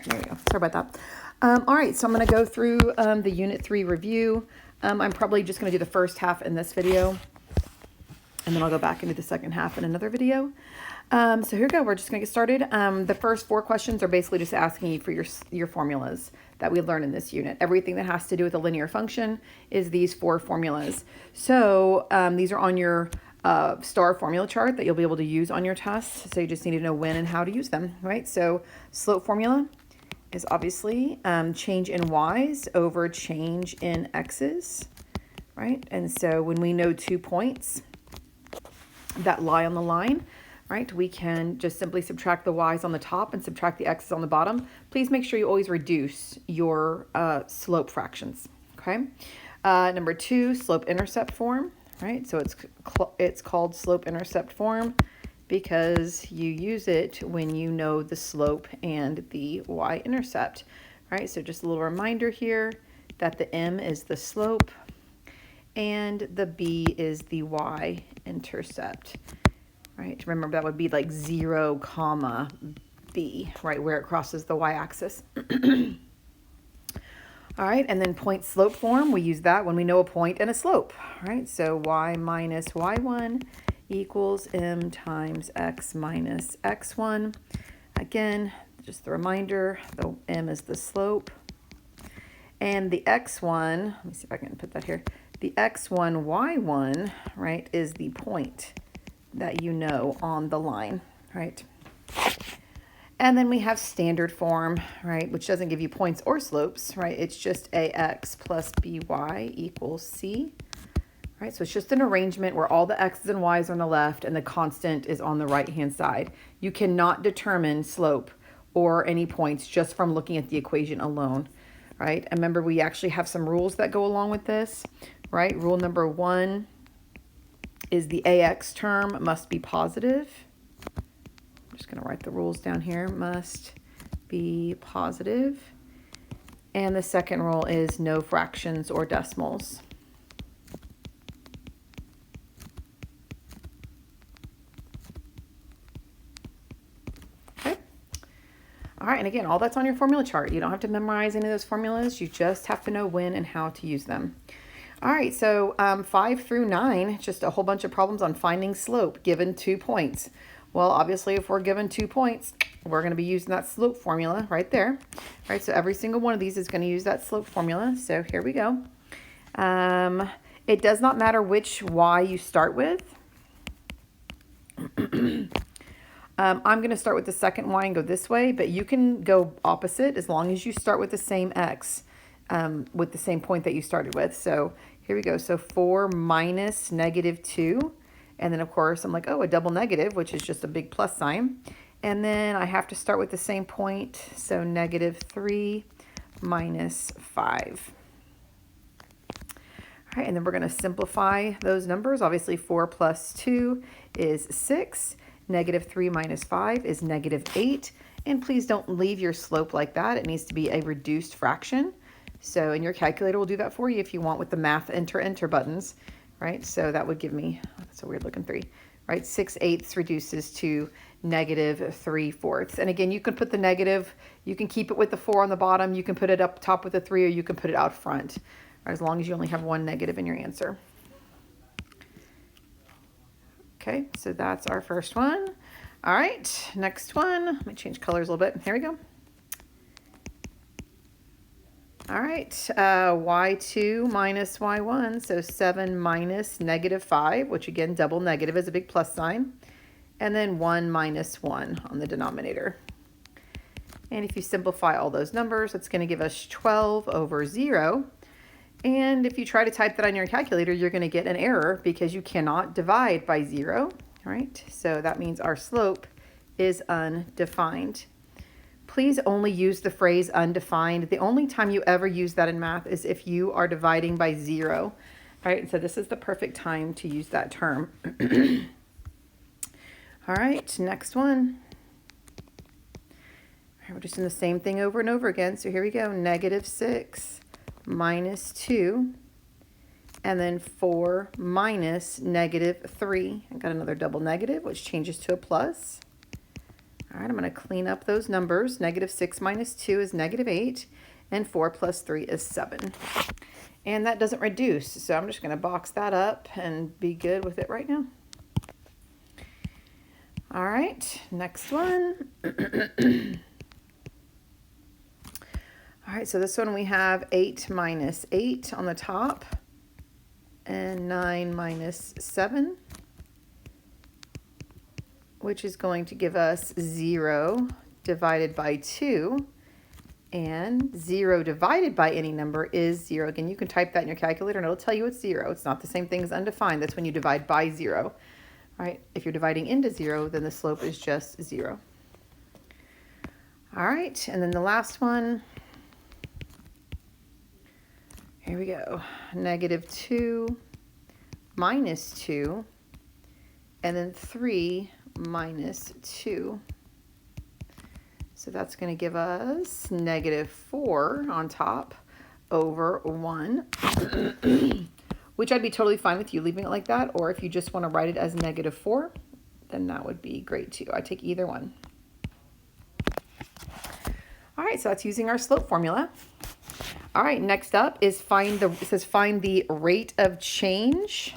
There we go. Sorry about that. All right, so I'm going to go through the Unit 3 review. I'm probably just going to do the first half in this video, and then I'll go back into the second half in another video. So here we go. We're just going to get started. The first 4 questions are basically just asking you for your formulas that we learn in this unit. Everything that has to do with a linear function is these 4 formulas. So these are on your star formula chart that you'll be able to use on your test. So you just need to know when and how to use them, right? So slope formula is obviously change in y's over change in x's, right? And so when we know 2 points that lie on the line, right, we can just simply subtract the y's on the top and subtract the x's on the bottom. Please make sure you always reduce your slope fractions, okay? Number 2, slope-intercept form, right? So it's called slope-intercept form because you use it when you know the slope and the y-intercept, right? So just a little reminder here that the m is the slope and the b is the y-intercept, right? Remember that would be like 0, comma b, right, where it crosses the y-axis. All right, and then point slope form, we use that when we know a point and a slope, right? So y minus y1 equals m times x minus x1. Again, just the reminder, the m is the slope. And the x1, let me see if I can put that here. The x1, y1, right, is the point that you know on the line, right? And then we have standard form, right, which doesn't give you points or slopes, right? It's just ax plus by equals c, right? So it's just an arrangement where all the x's and y's are on the left and the constant is on the right-hand side. You cannot determine slope or any points just from looking at the equation alone, right? And remember, we actually have some rules that go along with this, right? Rule number 1 is the ax term must be positive. I'm just going to write the rules down here. Must be positive. And the second rule is no fractions or decimals. Okay. All right, and again, all that's on your formula chart. You don't have to memorize any of those formulas. You just have to know when and how to use them. All right, so 5 through 9, just a whole bunch of problems on finding slope given 2 points. Well, obviously, if we're given 2 points, we're going to be using that slope formula right there. Right, so every single one of these is going to use that slope formula. So here we go. It does not matter which y you start with. I'm going to start with the second y and go this way, but you can go opposite as long as you start with the same x, with the same point that you started with. So here we go. So 4 minus negative 2. And then, of course, I'm like, oh, a double negative, which is just a big plus sign. And then I have to start with the same point. So negative 3 minus 5. All right, and then we're going to simplify those numbers. Obviously, 4 plus 2 is 6. Negative 3 minus 5 is negative 8. And please don't leave your slope like that. It needs to be a reduced fraction. So, and your calculator will do that for you if you want with the math enter buttons. Right, so that would give me, that's a weird looking 3, right? 6/8 reduces to negative 3/4. And again, you can put the negative, you can keep it with the 4 on the bottom, you can put it up top with the 3, or you can put it out front, right, as long as you only have one negative in your answer. Okay, so that's our first one. All right, next one. Let me change colors a little bit. Here we go. All right, y2 minus y1, so 7 minus negative 5, which again, double negative is a big plus sign, and then 1 minus 1 on the denominator. And if you simplify all those numbers, it's going to give us 12 over 0. And if you try to type that on your calculator, you're going to get an error because you cannot divide by 0, right? So that means our slope is undefined. Please only use the phrase undefined. The only time you ever use that in math is if you are dividing by 0, right? So this is the perfect time to use that term. All right, next one. All right, we're just doing the same thing over and over again. So here we go, negative 6 minus 2, and then 4 minus negative 3. I got another double negative, which changes to a plus. All right, I'm going to clean up those numbers. -6 minus 2 is -8, and 4 plus 3 is 7. And that doesn't reduce, so I'm just going to box that up and be good with it right now. All right, next one. All right, so this one we have 8 minus 8 on the top and 9 minus 7, which is going to give us 0 divided by 2. And 0 divided by any number is 0. Again, you can type that in your calculator and it'll tell you it's 0. It's not the same thing as undefined. That's when you divide by 0. Right? If you're dividing into 0, then the slope is just 0. All right, and then the last one. Here we go. -2 minus 2, and then 3 minus 2. So that's going to give us -4 on top over 1, which I'd be totally fine with you leaving it like that. Or if you just want to write it as -4, then that would be great too. I take either one. All right, so that's using our slope formula. All right, next up is it says find the rate of change.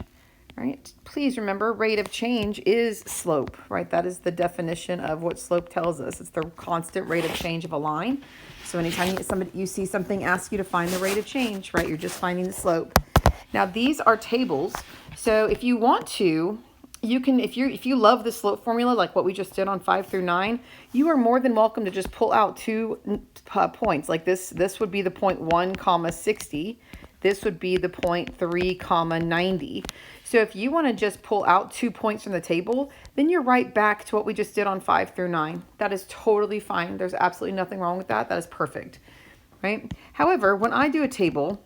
Right? Please remember, rate of change is slope, right? That is the definition of what slope tells us. It's the constant rate of change of a line. So anytime you see something ask you to find the rate of change, right, you're just finding the slope. Now these are tables. So if you want to, you can, if you love the slope formula, like what we just did on 5 through 9, you are more than welcome to just pull out 2 points. Like this would be the point 1, 60. This would be the point 3, 90. So if you want to just pull out 2 points from the table, then you're right back to what we just did on 5 through 9. That is totally fine. There's absolutely nothing wrong with that. That is perfect, right? However, when I do a table,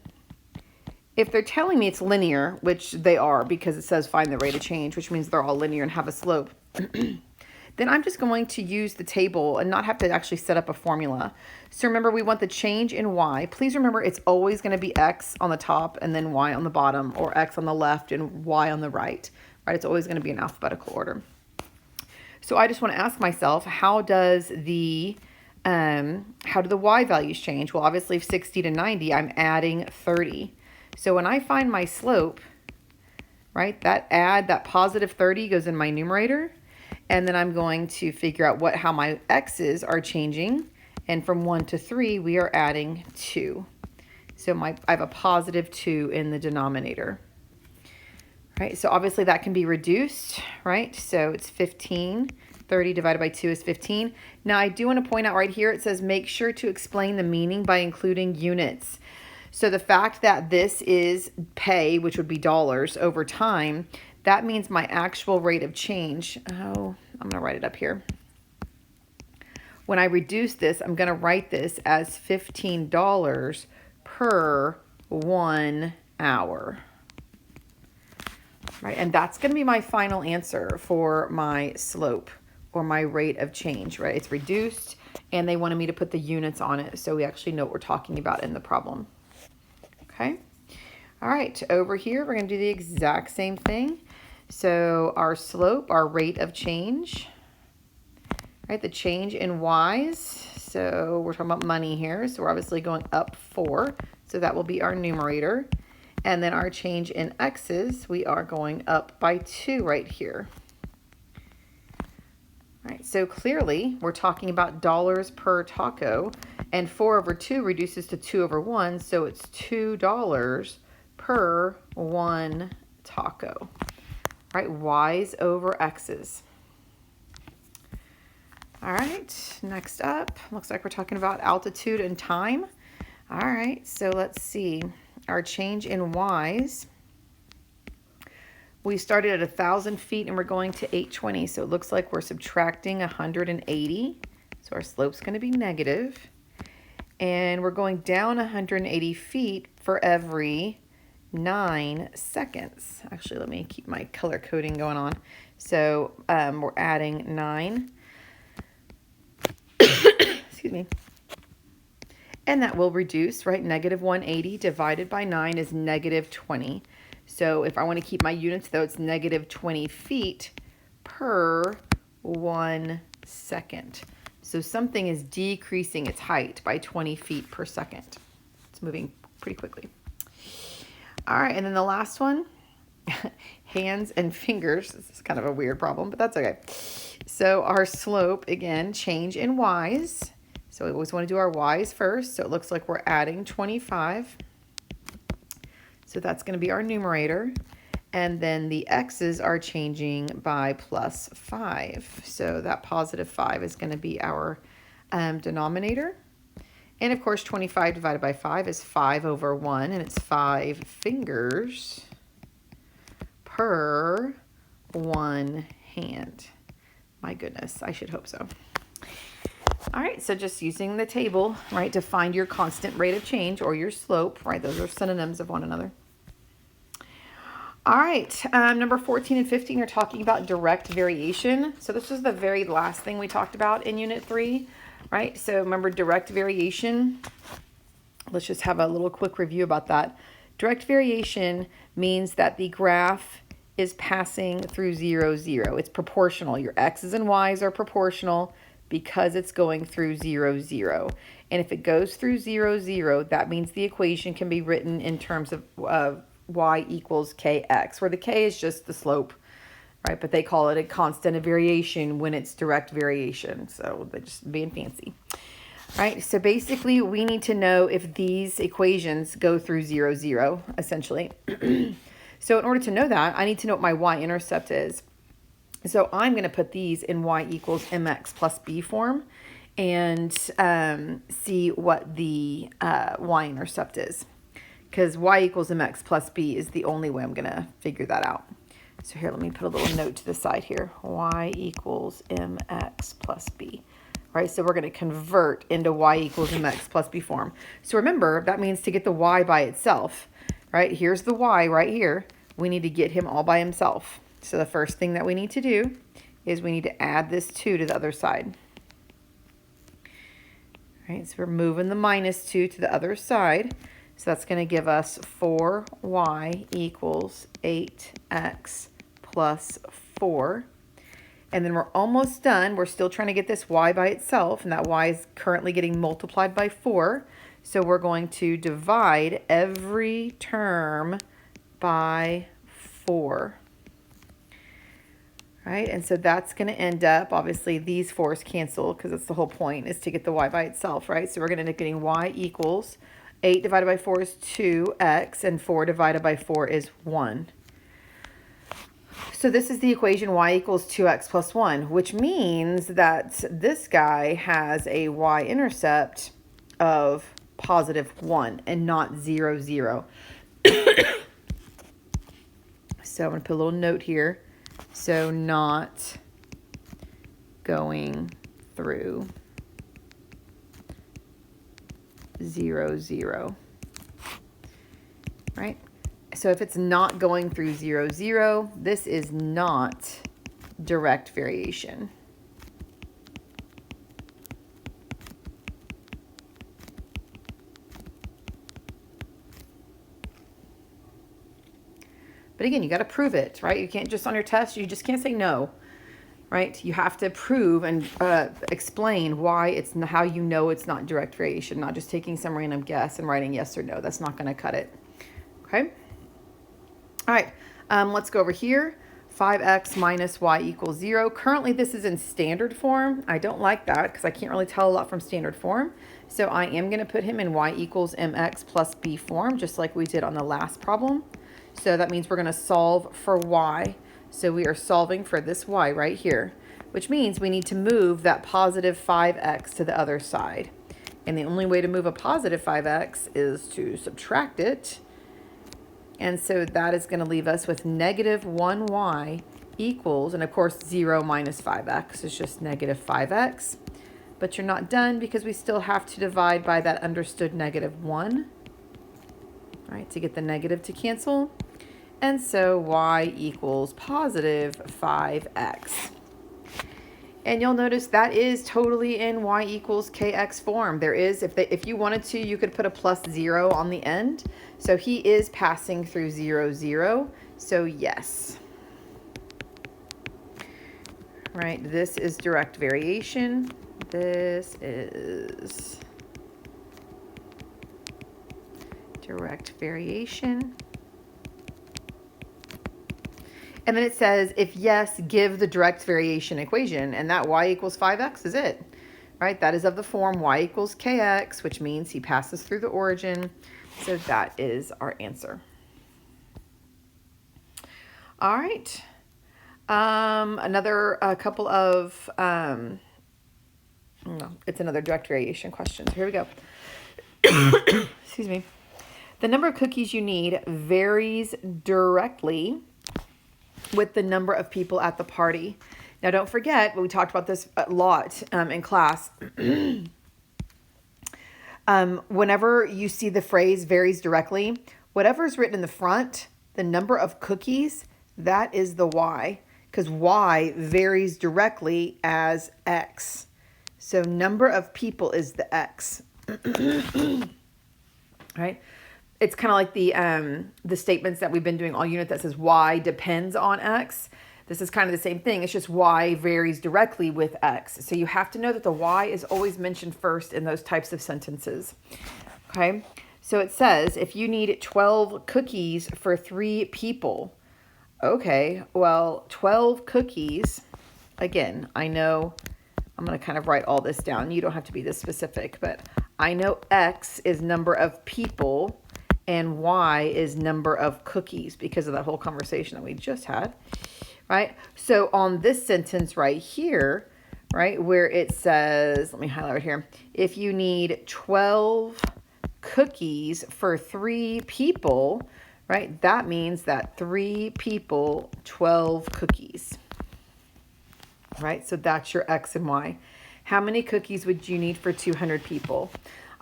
if they're telling me it's linear, which they are because it says find the rate of change, which means they're all linear and have a slope, then I'm just going to use the table and not have to actually set up a formula. So remember, we want the change in y. Please remember, it's always going to be x on the top and then y on the bottom, or x on the left and y on the right, right? It's always going to be in alphabetical order. So I just want to ask myself, how do the y values change? Well, obviously 60 to 90, I'm adding 30. So when I find my slope, right, that positive 30 goes in my numerator. And then I'm going to figure out how my x's are changing. And from 1 to 3, we are adding 2. So I have a positive 2 in the denominator. Right, so obviously that can be reduced, right? So it's 15. 30 divided by 2 is 15. Now I do want to point out right here, it says make sure to explain the meaning by including units. So the fact that this is pay, which would be dollars over time, that means my actual rate of change. Oh, I'm going to write it up here. When I reduce this, I'm going to write this as $15 per 1 hour. Right, and that's going to be my final answer for my slope or my rate of change, right? It's reduced, and they wanted me to put the units on it so we actually know what we're talking about in the problem. Okay. All right, over here, we're going to do the exact same thing. So our slope, our rate of change, right? The change in y's. So we're talking about money here. So we're obviously going up 4. So that will be our numerator. And then our change in x's, we are going up by 2 right here. All right, so clearly we're talking about dollars per taco, and 4 over 2 reduces to 2 over 1. So it's $2 per 1 taco. Right, y's over x's. All right, next up, looks like we're talking about altitude and time. All right, so let's see. Our change in y's. We started at 1,000 feet and we're going to 820. So it looks like we're subtracting 180. So our slope's going to be negative. And we're going down 180 feet for every 9 seconds. Actually, let me keep my color coding going on. So we're adding 9. Excuse me. And that will reduce, right? Negative 180 divided by 9 is negative 20. So if I want to keep my units, though, it's negative 20 feet per 1 second. So something is decreasing its height by 20 feet per second. It's moving pretty quickly. All right, and then the last one, hands and fingers. This is kind of a weird problem, but that's okay. So our slope, again, change in y's. So we always want to do our y's first. So it looks like we're adding 25. So that's going to be our numerator. And then the x's are changing by plus 5. So that positive 5 is going to be our denominator. And of course, 25 divided by 5 is 5 over 1, and it's 5 fingers per 1 hand. My goodness, I should hope so. All right, so just using the table, right, to find your constant rate of change or your slope, right, those are synonyms of one another. All right, number 14 and 15 are talking about direct variation. So this was the very last thing we talked about in Unit 3, right? So remember direct variation. Let's just have a little quick review about that. Direct variation means that the graph is passing through 0, 0. It's proportional. Your x's and y's are proportional because it's going through 0, 0. And if it goes through 0, 0, that means the equation can be written in terms of y equals kx, where the k is just the slope, right? But they call it a constant of variation when it's direct variation. So they're just being fancy. Right, so basically we need to know if these equations go through 0, 0, essentially. So in order to know that, I need to know what my y-intercept is. So I'm going to put these in y equals mx plus b form and see what the y-intercept is. Because y equals mx plus b is the only way I'm going to figure that out. So here, let me put a little note to the side here. Y equals mx plus b. Right, so we're going to convert into y equals mx plus b form. So remember, that means to get the y by itself. Right, here's the y right here. We need to get him all by himself. So the first thing that we need to do is we need to add this 2 to the other side. Right, so we're moving the minus 2 to the other side. So that's going to give us 4y equals 8x plus 4. And then we're almost done. We're still trying to get this y by itself, and that y is currently getting multiplied by 4. So we're going to divide every term by 4. Right, and so that's going to end up, obviously, these 4's cancel because that's the whole point, is to get the y by itself, right? So we're going to end up getting y equals 8 divided by 4 is 2x, and 4 divided by 4 is 1. So this is the equation y equals 2x plus 1, which means that this guy has a y-intercept of positive 1 and not 0, 0. So I'm going to put a little note here. So not going through 0, 0. Right? So if it's not going through 0, 0, this is not direct variation. But again, you got to prove it, right? You can't just on your test, you just can't say no, right? You have to prove and explain why it's how you know it's not direct variation, not just taking some random guess and writing yes or no. That's not going to cut it. Okay? All right, let's go over here. 5x minus y equals 0. Currently, this is in standard form. I don't like that because I can't really tell a lot from standard form. So I am going to put him in y equals mx plus b form, just like we did on the last problem. So that means we're going to solve for y. So we are solving for this y right here, which means we need to move that positive 5x to the other side. And the only way to move a positive 5x is to subtract it. And so that is going to leave us with negative 1y equals, and of course 0 minus 5x is just negative 5x. But you're not done because we still have to divide by that understood negative 1, right, to get the negative to cancel. And so y equals positive 5x. And you'll notice that is totally in y equals kx form. There is, if you wanted to, you could put a plus 0 on the end. So he is passing through 0, 0. So yes. right? This is direct variation. This is direct variation. And then it says, if yes, give the direct variation equation, and that y equals 5x is it, right? That is of the form y equals kx, which means he passes through the origin. So that is our answer. All right. Another couple of, no, it's another direct variation question. So here we go. Excuse me. The number of cookies you need varies directly with the number of people at the party. Now, don't forget, we talked about this a lot in class. Whenever you see the phrase varies directly, whatever is written in the front, the number of cookies, that is the y, because y varies directly as x. So number of people is the x. Right? It's kind of like the statements that we've been doing all unit that says y depends on x. This is kind of the same thing. It's just y varies directly with x. So you have to know that the y is always mentioned first in those types of sentences. Okay? So it says if you need 12 cookies for 3 people. Okay, well, 12 cookies. Again, I know I'm going to kind of write all this down. You don't have to be this specific, but I know x is number of people and y is number of cookies because of that whole conversation that we just had, right? So on this sentence right here, right, where it says, let me highlight right here, if you need 12 cookies for 3 people, right, that means that 3 people, 12 cookies, right? So that's your x and y. How many cookies would you need for 200 people?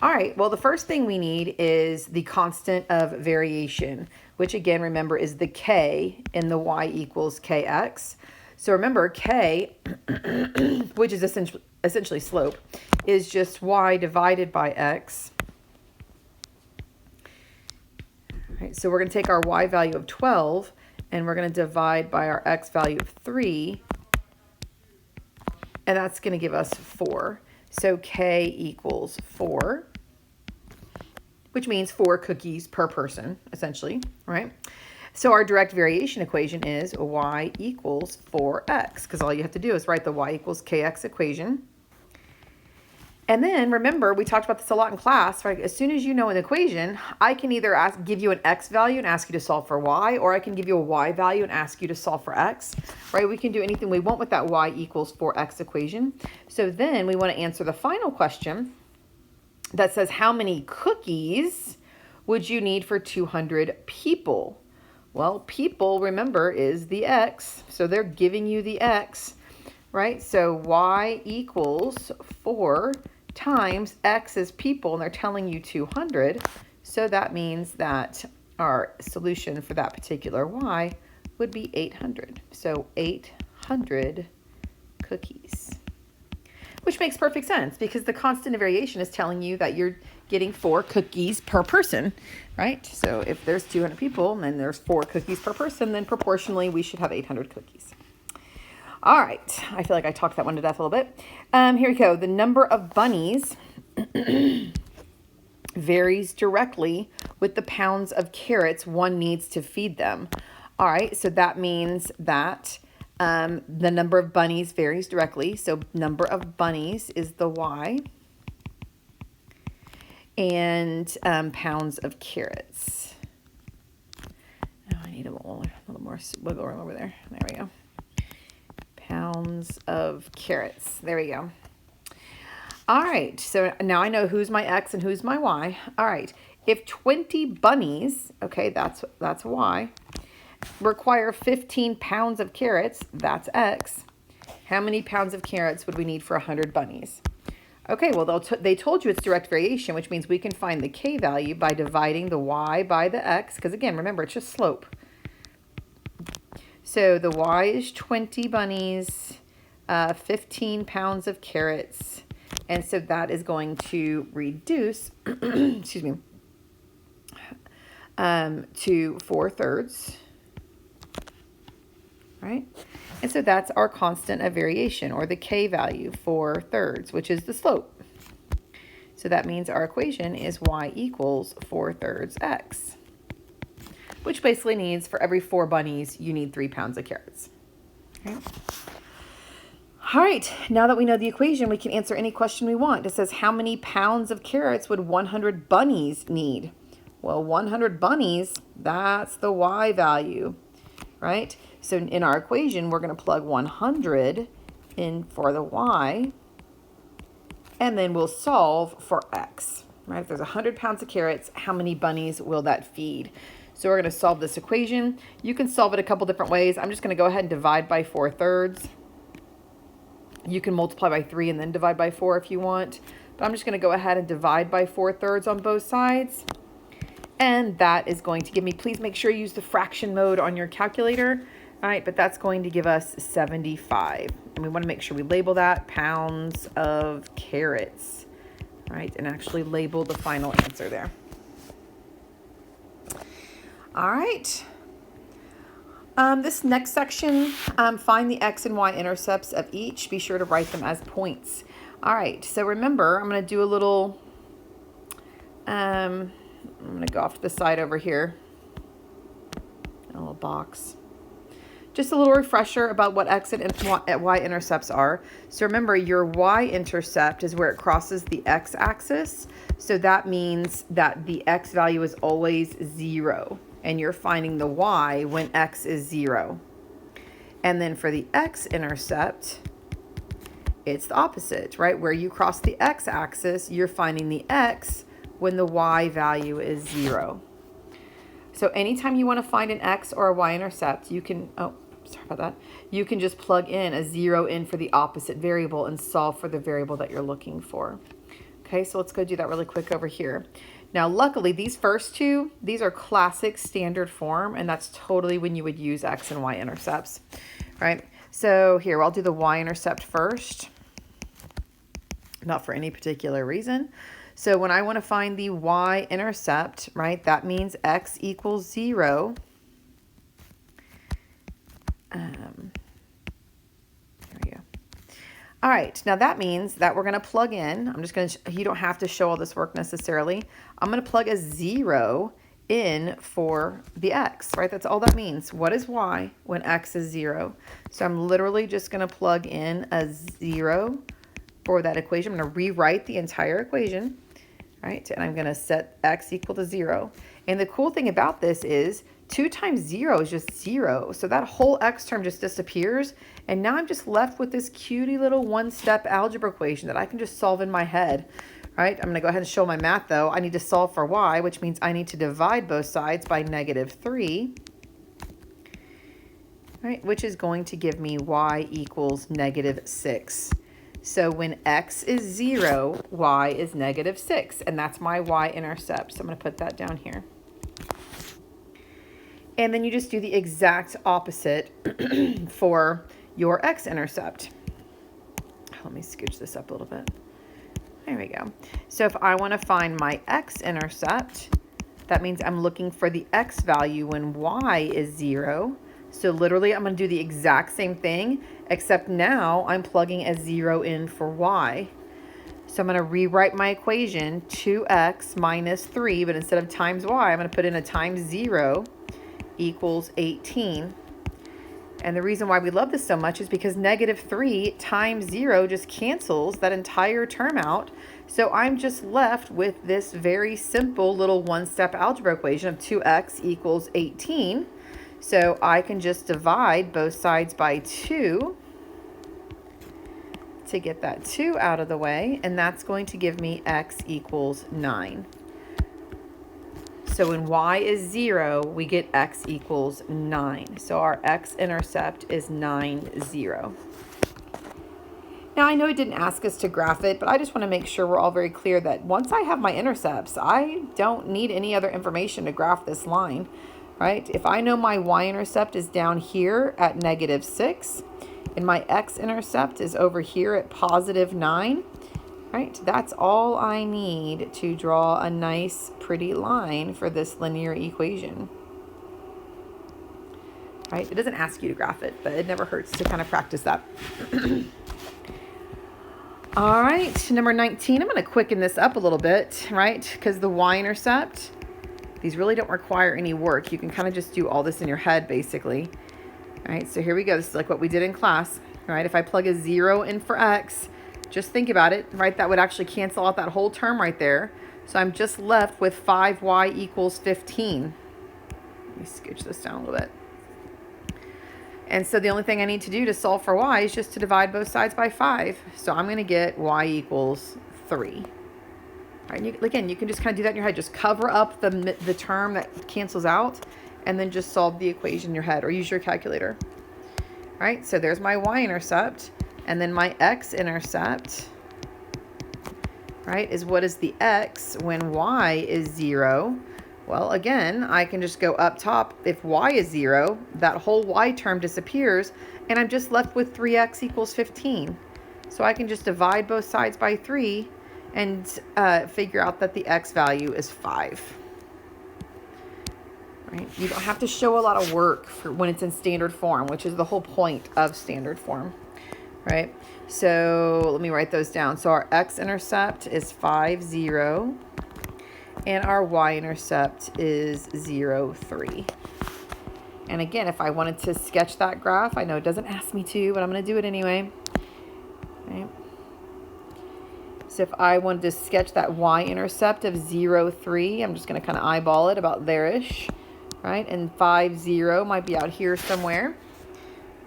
All right, well, the first thing we need is the constant of variation, which again, remember, is the k in the y equals kx. So remember, k, which is essentially slope, is just y divided by x. All right, so we're going to take our y value of 12, and we're going to divide by our x value of 3, and that's going to give us 4. So k equals 4, which means 4 cookies per person, essentially, right? So our direct variation equation is y equals 4x, because all you have to do is write the y equals kx equation. And then remember, we talked about this a lot in class, right? As soon as you know an equation, I can either give you an x value and ask you to solve for y, or I can give you a y value and ask you to solve for x, right? We can do anything we want with that y equals 4x equation. So then we want to answer the final question that says, how many cookies would you need for 200 people? Well, people, remember, is the x, so they're giving you the x, right? So y equals 4 times x is people, and they're telling you 200. So that means that our solution for that particular y would be 800. So 800 cookies, which makes perfect sense because the constant of variation is telling you that you're getting 4 cookies per person, right? So if there's 200 people and there's 4 cookies per person, then proportionally we should have 800 cookies. All right, I feel like I talked that one to death a little bit. Here we go. The number of bunnies varies directly with the pounds of carrots one needs to feed them. All right, so that means that the number of bunnies varies directly. So number of bunnies is the y. And pounds of carrots. Oh, I need a little more wiggle room over there. There we go. Pounds of carrots. There we go. All right, so now I know who's my x and who's my y. All right, if 20 bunnies, okay, that's y, require 15 pounds of carrots, that's x. How many pounds of carrots would we need for 100 bunnies? Okay, well, they told you it's direct variation, which means we can find the k value by dividing the y by the x, because again, remember, it's just slope. So the y is 20 bunnies, 15 pounds of carrots, and so that is going to reduce, excuse me, to 4/3, right? And so that's our constant of variation, or the k value, 4/3, which is the slope. So that means our equation is y equals 4/3 x, which basically means for every 4 bunnies, you need 3 pounds of carrots. Okay. All right, now that we know the equation, we can answer any question we want. It says, how many pounds of carrots would 100 bunnies need? Well, 100 bunnies, that's the y value, right? So in our equation, we're going to plug 100 in for the y, and then we'll solve for x, right? If there's 100 pounds of carrots, how many bunnies will that feed? So we're going to solve this equation. You can solve it a couple different ways. I'm just going to go ahead and divide by 4/3. You can multiply by 3 and then divide by 4 if you want. But I'm just going to go ahead and divide by 4/3 on both sides. And that is going to give me, please make sure you use the fraction mode on your calculator. All right, but that's going to give us 75. And we want to make sure we label that pounds of carrots, right? And actually label the final answer there. All right. This next section, find the x and y intercepts of each. Be sure to write them as points. All right, so remember, I'm going to do a little, I'm going to go off to the side over here, a little box. Just a little refresher about what x and y intercepts are. So remember, your y-intercept is where it crosses the x-axis. So that means that the x value is always 0. And you're finding the y when x is 0. And then for the x-intercept, it's the opposite, right? Where you cross the x-axis, you're finding the x when the y value is 0. So anytime you want to find an x or a y-intercept, you can, oh, sorry about that. You can just plug in a 0 in for the opposite variable and solve for the variable that you're looking for. Okay, so let's go do that really quick over here. Now, luckily, these first two, these are classic standard form, and that's totally when you would use x and y intercepts, right? So here, I'll do the y-intercept first, not for any particular reason. So when I want to find the y-intercept, right, that means x equals 0. There we go. All right, now that means that we're going to plug in. I'm just going to, you don't have to show all this work necessarily. I'm going to plug a 0 in for the x, right? That's all that means. What is y when x is 0? So I'm literally just going to plug in a 0 for that equation. I'm going to rewrite the entire equation, right? And I'm going to set x equal to 0. And the cool thing about this is 2 times 0 is just 0. So that whole x term just disappears. And now I'm just left with this cutie little one-step algebra equation that I can just solve in my head, right? I'm going to go ahead and show my math, though. I need to solve for y, which means I need to divide both sides by -3, right? Which is going to give me y equals -6. So when x is 0, y is -6. And that's my y-intercept. So I'm going to put that down here. And then you just do the exact opposite for your x-intercept. Let me scooch this up a little bit. There we go. So if I want to find my x-intercept, that means I'm looking for the x value when y is 0. So literally I'm going to do the exact same thing, except now I'm plugging a 0 in for y. So I'm going to rewrite my equation, 2x minus 3, but instead of times y, I'm going to put in a times 0 equals 18. And the reason why we love this so much is because -3 times 0 just cancels that entire term out. So I'm just left with this very simple little one-step algebra equation of 2x equals 18. So I can just divide both sides by 2 to get that 2 out of the way, and that's going to give me x equals 9. So when y is 0, we get x equals 9. So our x-intercept is 9, 0. Now, I know it didn't ask us to graph it, but I just want to make sure we're all very clear that once I have my intercepts, I don't need any other information to graph this line, right? If I know my y-intercept is down here at -6, and my x-intercept is over here at +9, right? That's all I need to draw a nice, pretty line for this linear equation. right? It doesn't ask you to graph it, but it never hurts to kind of practice that. All right, number 19, I'm going to quicken this up a little bit, right? Because the y-intercept, these really don't require any work. You can kind of just do all this in your head, basically. All right, so here we go. This is like what we did in class, right? If I plug a 0 in for x, just think about it, right? That would actually cancel out that whole term right there. So I'm just left with 5y equals 15. Let me scooch this down a little bit. And so the only thing I need to do to solve for y is just to divide both sides by 5. So I'm going to get y equals 3. All right, and again, you can just kind of do that in your head. Just cover up the term that cancels out, and then just solve the equation in your head, or use your calculator. All right, so there's my y-intercept, and then my x-intercept, right, is what is the x when y is 0. Well, again, I can just go up top. If y is 0, that whole y term disappears, and I'm just left with 3x equals 15. So I can just divide both sides by 3 and figure out that the x value is 5. Right? You don't have to show a lot of work for when it's in standard form, which is the whole point of standard form, right? So let me write those down. So our x-intercept is 5, 0. And our y-intercept is 0, 3. And again, if I wanted to sketch that graph, I know it doesn't ask me to, but I'm going to do it anyway. Okay. So if I wanted to sketch that y-intercept of 0, 3, I'm just going to kind of eyeball it about there-ish, right? And 5, 0 might be out here somewhere,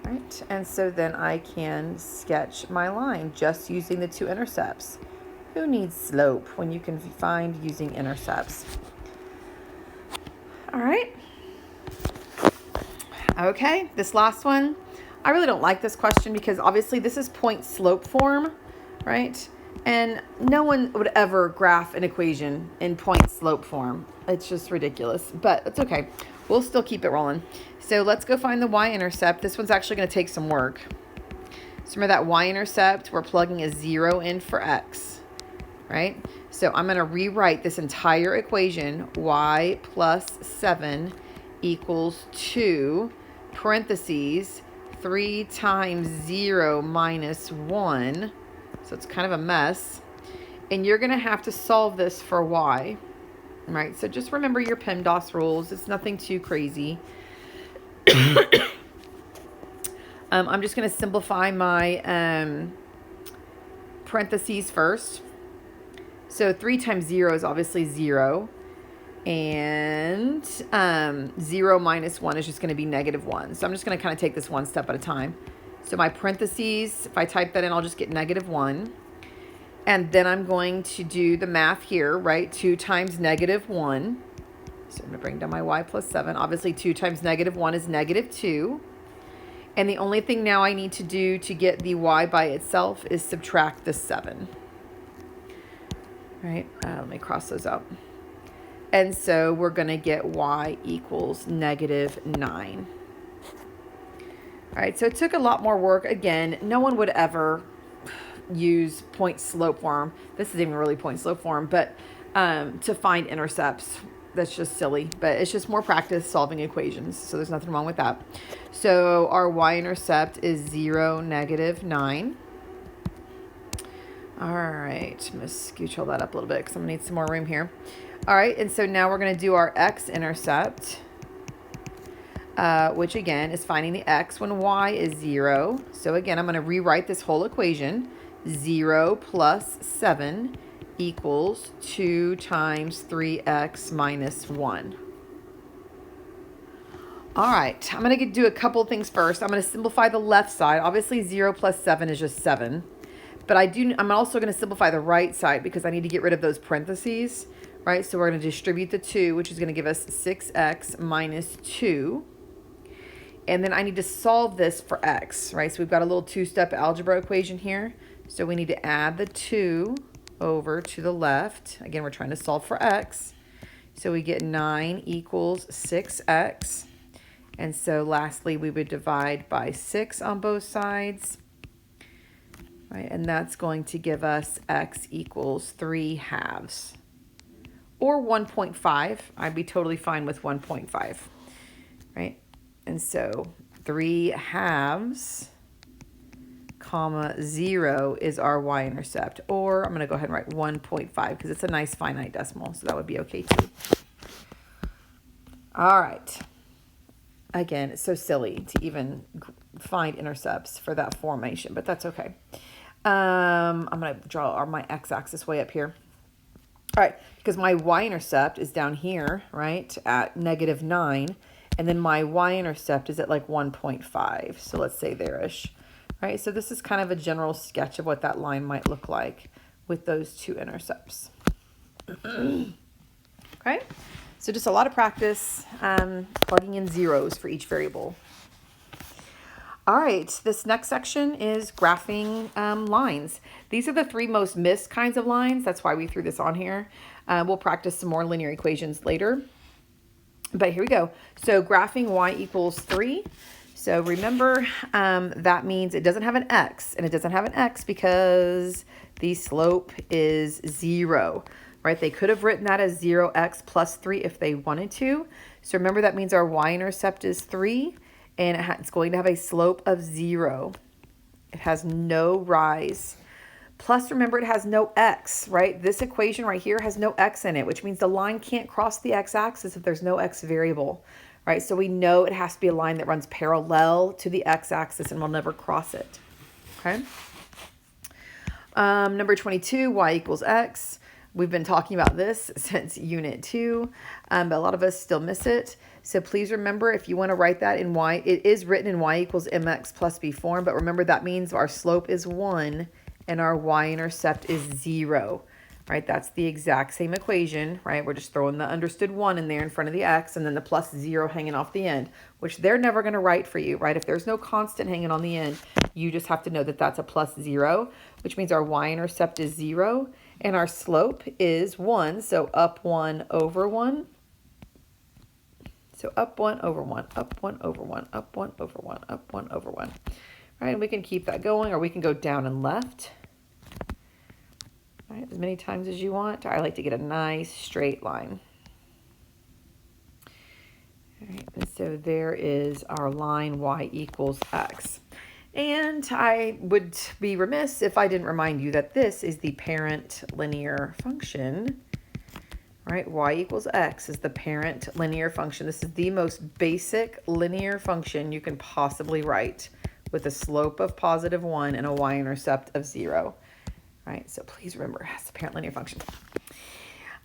right? And so then I can sketch my line just using the two intercepts. Who needs slope when you can find using intercepts? All right. Okay, this last one. I really don't like this question because obviously this is point slope form, right? And no one would ever graph an equation in point slope form. It's just ridiculous, but it's okay. We'll still keep it rolling. So let's go find the y-intercept. This one's actually going to take some work. So remember that y-intercept, we're plugging a 0 in for x. Right? So I'm going to rewrite this entire equation, y plus 7 equals 2, parentheses, 3 times 0 minus 1. So it's kind of a mess. And you're going to have to solve this for y. Right? So just remember your PEMDAS rules. It's nothing too crazy. I'm just going to simplify my parentheses first. So 3 times 0 is obviously 0. And 0 minus 1 is just going to be negative 1. So I'm just going to kind of take this one step at a time. So my parentheses, if I type that in, I'll just get negative 1. And then I'm going to do the math here, right? 2 times negative 1. So I'm going to bring down my y plus 7. Obviously, 2 times negative 1 is negative 2. And the only thing now I need to do to get the y by itself is subtract the 7. Right, let me cross those out. And so we're going to get y equals negative 9. All right, so it took a lot more work. Again, no one would ever use point slope form. This isn't even really point slope form, but to find intercepts. That's just silly, but it's just more practice solving equations. So there's nothing wrong with that. So our y-intercept is 0, negative 9. All right, I'm going to scooch all that up a little bit because I'm going to need some more room here. All right, and so now we're going to do our x-intercept, which again is finding the x when y is 0. So again, I'm going to rewrite this whole equation. 0 plus 7 equals 2 times 3x minus 1. All right, I'm going to do a couple of things first. I'm going to simplify the left side. Obviously, 0 plus 7 is just 7. But I'm also going to simplify the right side because I need to get rid of those parentheses, right? So we're going to distribute the 2, which is going to give us 6x minus 2. And then I need to solve this for x, right? So we've got a little two-step algebra equation here. So we need to add the 2 over to the left. Again, we're trying to solve for x. So we get 9 equals 6x. And so lastly, we would divide by 6 on both sides. Right, and that's going to give us x equals 3 halves. Or 1.5. I'd be totally fine with 1.5. Right? And so 3/2, comma 0 is our y-intercept. Or I'm going to go ahead and write 1.5 because it's a nice finite decimal, so that would be okay too. All right. Again, it's so silly to even find intercepts for that formation, but that's okay. I'm going to draw my x-axis way up here. All right, because my y-intercept is down here, right, at -9, and then my y-intercept is at like 1.5, so let's say there-ish. Right, so this is kind of a general sketch of what that line might look like with those two intercepts. Okay, so just a lot of practice plugging in zeros for each variable. All right, this next section is graphing lines. These are the three most missed kinds of lines. That's why we threw this on here. We'll practice some more linear equations later. But here we go. So graphing y equals 3. So remember, that means it doesn't have an x. And it doesn't have an x because the slope is 0. Right? They could have written that as 0x plus 3 if they wanted to. So remember, that means our y-intercept is 3. And it's going to have a slope of 0. It has no rise. Plus, remember, it has no x, right? This equation right here has no x in it, which means the line can't cross the x-axis if there's no x variable, right? So we know it has to be a line that runs parallel to the x-axis and will never cross it, okay? Number 22, y equals x. We've been talking about this since Unit 2, but a lot of us still miss it. So please remember, if you want to write that in y, it is written in y equals mx plus b form, but remember that means our slope is 1 and our y-intercept is 0, right? That's the exact same equation, right? We're just throwing the understood 1 in there in front of the x and then the plus 0 hanging off the end, which they're never going to write for you, right? If there's no constant hanging on the end, you just have to know that that's a plus 0, which means our y-intercept is 0 and our slope is 1, so up 1 over 1. So up 1 over 1, up 1 over 1, up 1 over 1, up 1 over 1. All right, and we can keep that going, or we can go down and left. All right, as many times as you want. I like to get a nice straight line. All right, and so there is our line y equals x. And I would be remiss if I didn't remind you that this is the parent linear function. Right, y equals x is the parent linear function. This is the most basic linear function you can possibly write with a slope of +1 and a y-intercept of 0. Right, so please remember, it has the parent linear function.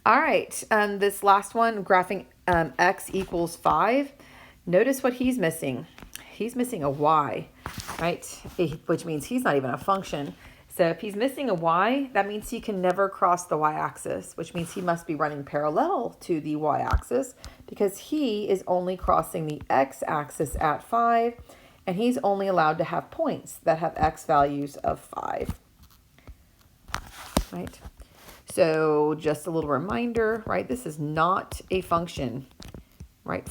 All right, this last one, graphing x equals 5. Notice what he's missing. He's missing a y, right, which means he's not even a function. So if he's missing a y, that means he can never cross the y-axis, which means he must be running parallel to the y-axis because he is only crossing the x-axis at 5, and he's only allowed to have points that have x values of 5. Right? So just a little reminder, right? This is not a function, right?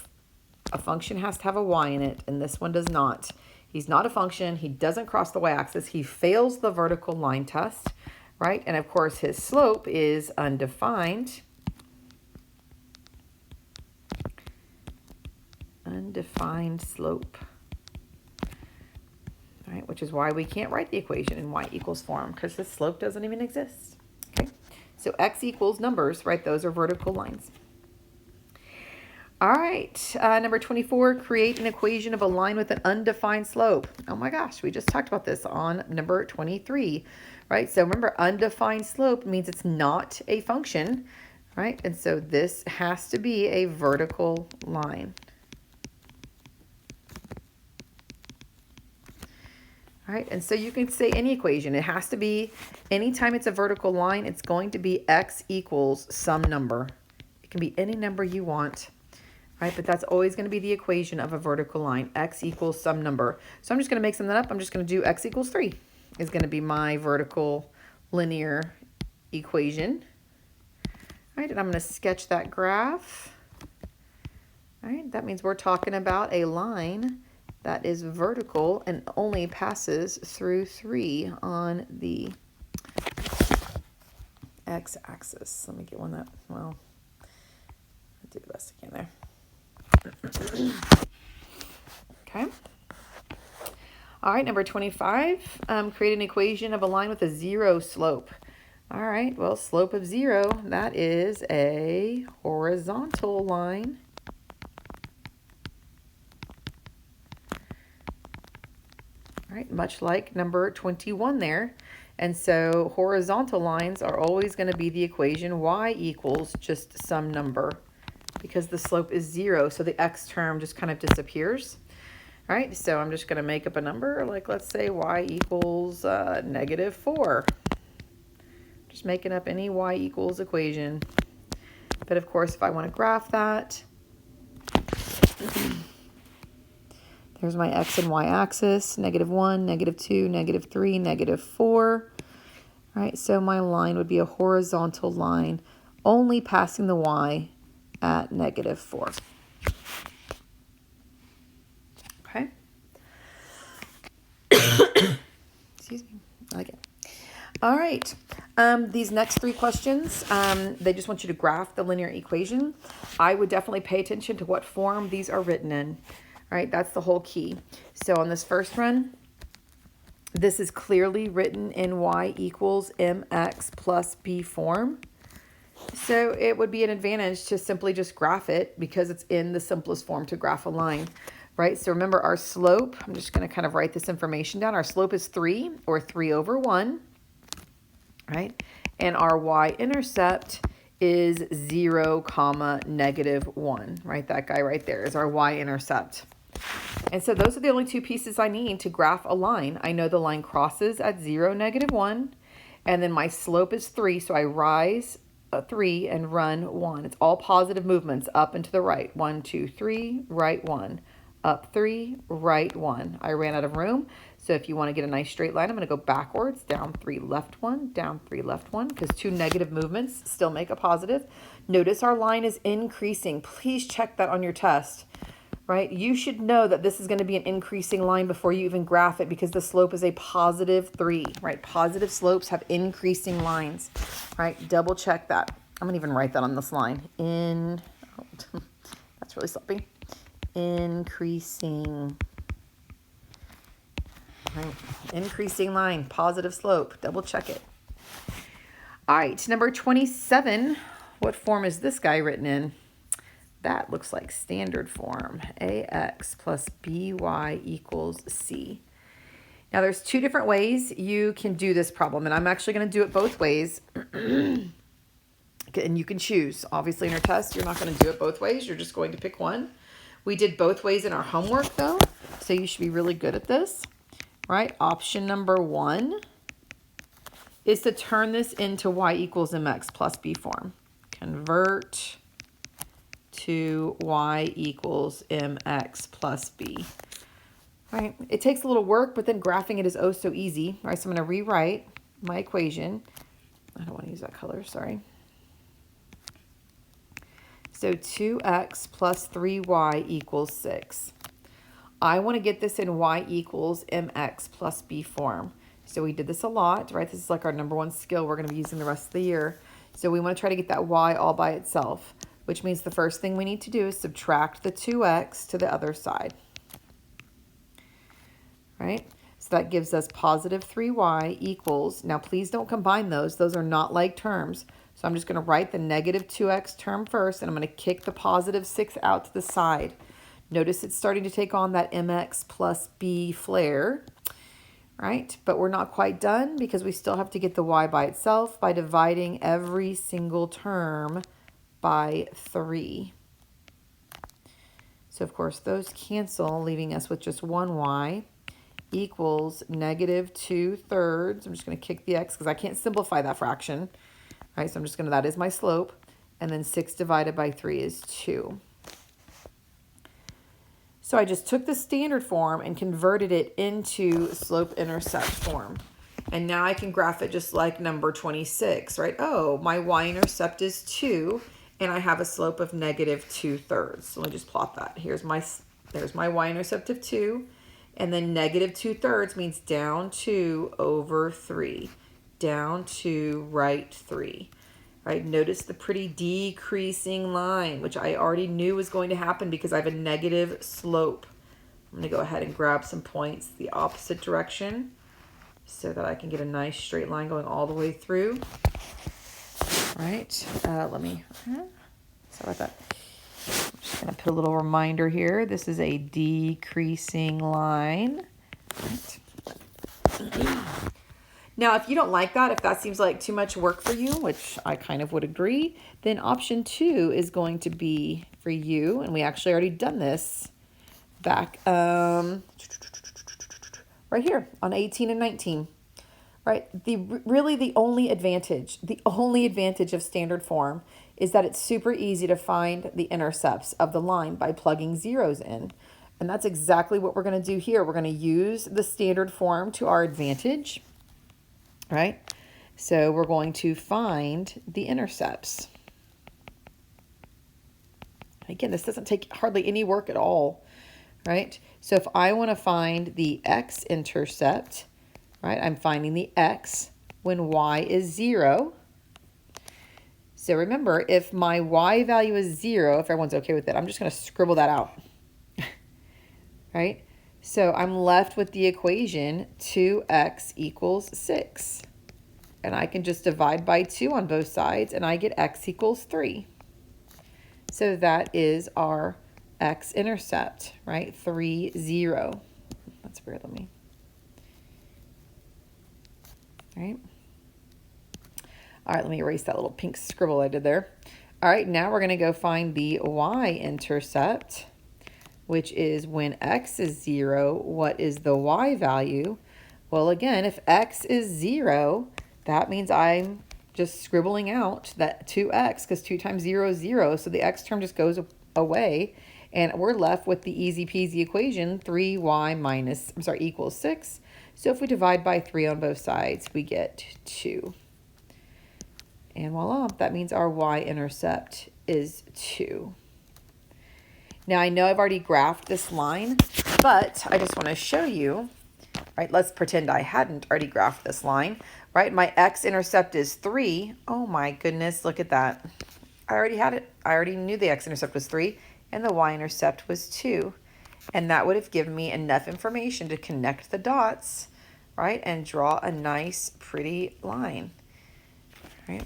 A function has to have a y in it, and this one does not. He's not a function. He doesn't cross the y-axis. He fails the vertical line test, right? And of course, his slope is undefined. Undefined slope, right? Which is why we can't write the equation in y equals form, because the slope doesn't even exist, okay? So x equals numbers, right? Those are vertical lines. All right, number 24, create an equation of a line with an undefined slope. Oh my gosh, we just talked about this on number 23, right? So remember, undefined slope means it's not a function, right? And so this has to be a vertical line. All right, and so you can say any equation. It has to be, anytime it's a vertical line, it's going to be x equals some number. It can be any number you want. Right, but that's always going to be the equation of a vertical line. X equals some number. So I'm just going to make something up. I'm just going to do x equals 3 is going to be my vertical linear equation. All right, and I'm going to sketch that graph. All right, that means we're talking about a line that is vertical and only passes through 3 on the x-axis. Let me get one that, well, I'll do the best I can there. Okay. All right, number 25, create an equation of a line with a 0 slope. All right, well, slope of 0, that is a horizontal line. All right, much like number 21 there. And so horizontal lines are always going to be the equation y equals just some number because the slope is 0, so the x term just kind of disappears. All right, so I'm just going to make up a number, like let's say y equals -4. Just making up any y equals equation. But of course, if I want to graph that, there's my x and y axis, -1, -2, -3, -4. All right, so my line would be a horizontal line only passing the y at -4. Okay. Excuse me. Okay. All right. These next 3 questions, they just want you to graph the linear equation. I would definitely pay attention to what form these are written in. All right, that's the whole key. So on this first run, this is clearly written in y equals mx plus b form. So it would be an advantage to simply just graph it because it's in the simplest form to graph a line, right? So remember our slope, I'm just going to kind of write this information down. Our slope is 3 or 3 over 1, right? And our y-intercept is 0, -1, right? That guy right there is our y-intercept. And so those are the only 2 pieces I need to graph a line. I know the line crosses at 0, -1, and then my slope is 3, so I rise 3 and run 1. It's all positive movements up and to the right. 1, 2, 3, right 1. Up 3, right 1. I ran out of room, so if you want to get a nice straight line, I'm going to go backwards, down 3, left 1, down 3, left 1, because 2 negative movements still make a positive. Notice our line is increasing. Please check that on your test. Right? You should know that this is going to be an increasing line before you even graph it because the slope is a +3, right? Positive slopes have increasing lines, right? Double check that. I'm going to even write that on this line. That's really sloppy. Increasing, right? Increasing line, positive slope. Double check it. All right, number 27. What form is this guy written in? That looks like standard form, ax plus by equals c. Now there's 2 different ways you can do this problem, and I'm actually going to do it both ways. And you can choose. Obviously in your test, you're not going to do it both ways. You're just going to pick one. We did both ways in our homework though, so you should be really good at this, right? Option number 1 is to turn this into y equals mx plus b form. Convert to y equals mx plus b. All right, it takes a little work, but then graphing it is oh so easy. All right, so I'm going to rewrite my equation. I don't want to use that color, sorry. So 2x plus 3y equals 6. I want to get this in y equals mx plus b form. So we did this a lot, right? This is like our number 1 skill we're going to be using the rest of the year. So we want to try to get that y all by itself, which means the first thing we need to do is subtract the 2x to the other side, right? So that gives us positive 3y equals, now please don't combine those. Those are not like terms. So I'm just going to write the negative 2x term first, and I'm going to kick the positive 6 out to the side. Notice it's starting to take on that mx plus b flair, right? But we're not quite done because we still have to get the y by itself by dividing every single term by 3. So of course those cancel, leaving us with just 1y equals negative 2/3. I'm just going to kick the x because I can't simplify that fraction. All right, so I'm just going to, that is my slope. And then 6 divided by 3 is 2. So I just took the standard form and converted it into slope-intercept form. And now I can graph it just like number 26, right? Oh, my y-intercept is 2, and I have a slope of negative 2/3. So let me just plot that. There's my y-intercept of 2, and then negative 2/3 means down 2 over 3, down 2 right 3. Right? Notice the pretty decreasing line, which I already knew was going to happen because I have a negative slope. I'm going to go ahead and grab some points the opposite direction so that I can get a nice straight line going all the way through. All right, sorry about that. I'm just going to put a little reminder here. This is a decreasing line. Right. Now, if you don't like that, if that seems like too much work for you, which I kind of would agree, then option 2 is going to be for you. And we actually already done this back right here on 18 and 19. Right? Really the only advantage of standard form is that it's super easy to find the intercepts of the line by plugging zeros in. And that's exactly what we're going to do here. We're going to use the standard form to our advantage. Right? So we're going to find the intercepts. Again, this doesn't take hardly any work at all, right? So if I want to find the x-intercept, right, I'm finding the x when y is 0. So remember, if my y value is 0, if everyone's okay with it, I'm just going to scribble that out, right? So I'm left with the equation 2x equals 6. And I can just divide by 2 on both sides, and I get x equals 3. So that is our x-intercept, right? 3, 0. That's weird, let me. All right. All right, let me erase that little pink scribble I did there. All right, now we're going to go find the y-intercept, which is when x is 0, what is the y value? Well, again, if x is 0, that means I'm just scribbling out that 2x, because 2 times 0 is 0, so the x term just goes away, and we're left with the easy peasy equation 3y equals 6. So if we divide by 3 on both sides, we get 2. And voila, that means our y-intercept is 2. Now I know I've already graphed this line, but I just want to show you, right? Let's pretend I hadn't already graphed this line, right? My x-intercept is 3. Oh my goodness, look at that. I already had it. I already knew the x-intercept was 3 and the y-intercept was 2. And that would have given me enough information to connect the dots, right? And draw a nice, pretty line, right?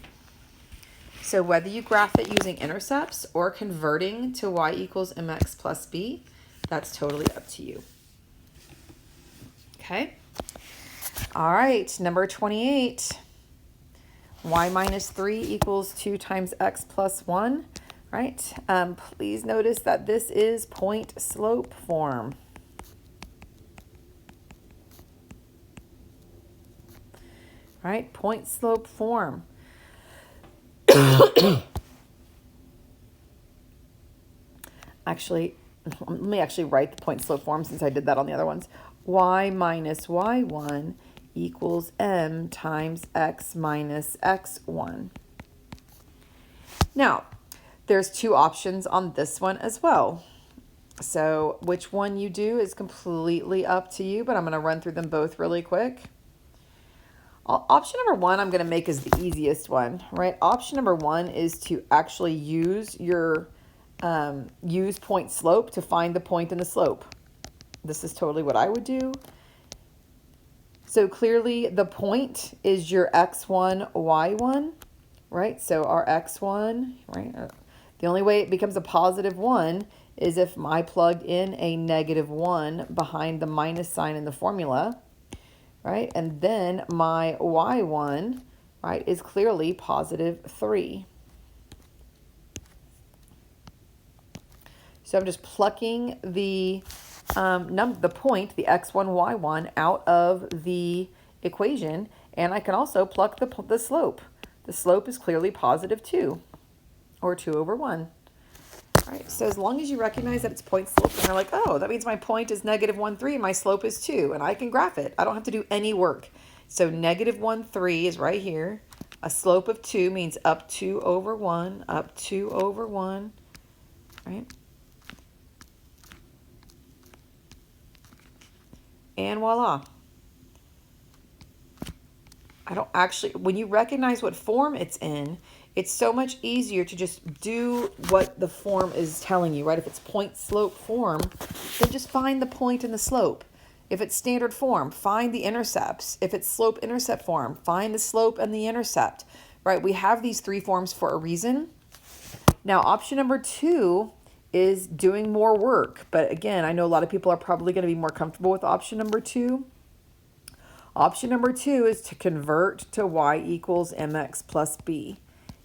So whether you graph it using intercepts or converting to y equals mx plus b, that's totally up to you. Okay. All right, number 28. Y minus 3 equals 2 times x plus 1, right? Please notice that this is point slope form. Right, point slope form. Actually, let me actually write the point slope form since I did that on the other ones. Y minus y1 equals m times x minus x1. Now, there's 2 options on this one as well. So which one you do is completely up to you, but I'm going to run through them both really quick. Option number 1 I'm going to make is the easiest one, right? Option number 1 is to actually use your use point slope to find the point in the slope. This is totally what I would do. So clearly the point is your x1, y1, right? So our x1, right? The only way it becomes a positive 1 is if I plug in a negative 1 behind the minus sign in the formula, right? And then my y1, right, is clearly positive 3. So I'm just plucking the point, the x1, y1, out of the equation, and I can also pluck the slope. The slope is clearly positive 2, or 2 over 1. All right, so as long as you recognize that it's point slope, and you're like, oh, that means my point is negative 1, 3, and my slope is 2, and I can graph it. I don't have to do any work. So negative 1, 3 is right here. A slope of 2 means up 2 over 1, up 2 over 1, right? And voila. I don't actually, when you recognize what form it's in, It's so much easier to just do what the form is telling you, right? If it's point slope form, then just find the point and the slope. If it's standard form, find the intercepts. If it's slope intercept form, find the slope and the intercept, right? We have these three forms for a reason. Now, option number 2 is doing more work. But again, I know a lot of people are probably going to be more comfortable with option number 2. Option number 2 is to convert to y equals mx plus b.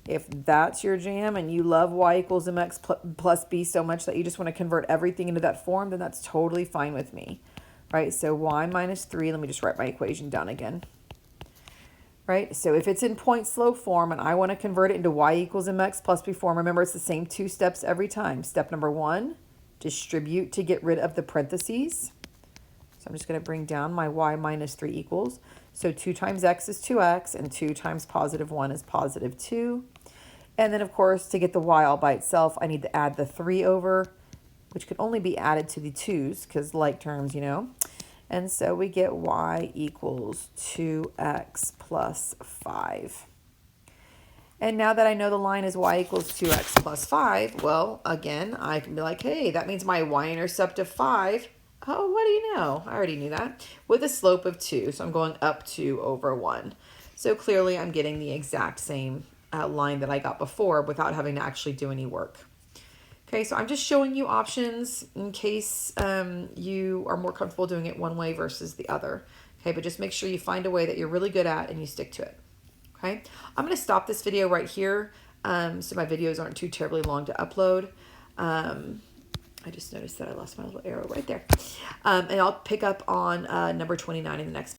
If that's your jam and you love y equals mx plus b so much that you just want to convert everything into that form, then that's totally fine with me, right? So y minus 3, let me just write my equation down again, right? So if it's in point slope form and I want to convert it into y equals mx plus b form, remember it's the same 2 steps every time. Step number 1, distribute to get rid of the parentheses. So I'm just going to bring down my y minus 3 equals. So 2 times x is 2x, and 2 times positive 1 is positive 2. And then, of course, to get the y all by itself, I need to add the 3 over, which could only be added to the 2's because like terms, you know. And so we get y equals 2x plus 5. And now that I know the line is y equals 2x plus 5, well, again, I can be like, hey, that means my y-intercept of 5. Oh, what do you know? I already knew that. With a slope of 2, so I'm going up 2 over 1. So clearly I'm getting the exact same line that I got before without having to actually do any work. Okay, so I'm just showing you options in case you are more comfortable doing it one way versus the other. Okay, but just make sure you find a way that you're really good at and you stick to it. Okay, I'm going to stop this video right here so my videos aren't too terribly long to upload. I just noticed that I lost my little arrow right there. And I'll pick up on number 29 in the next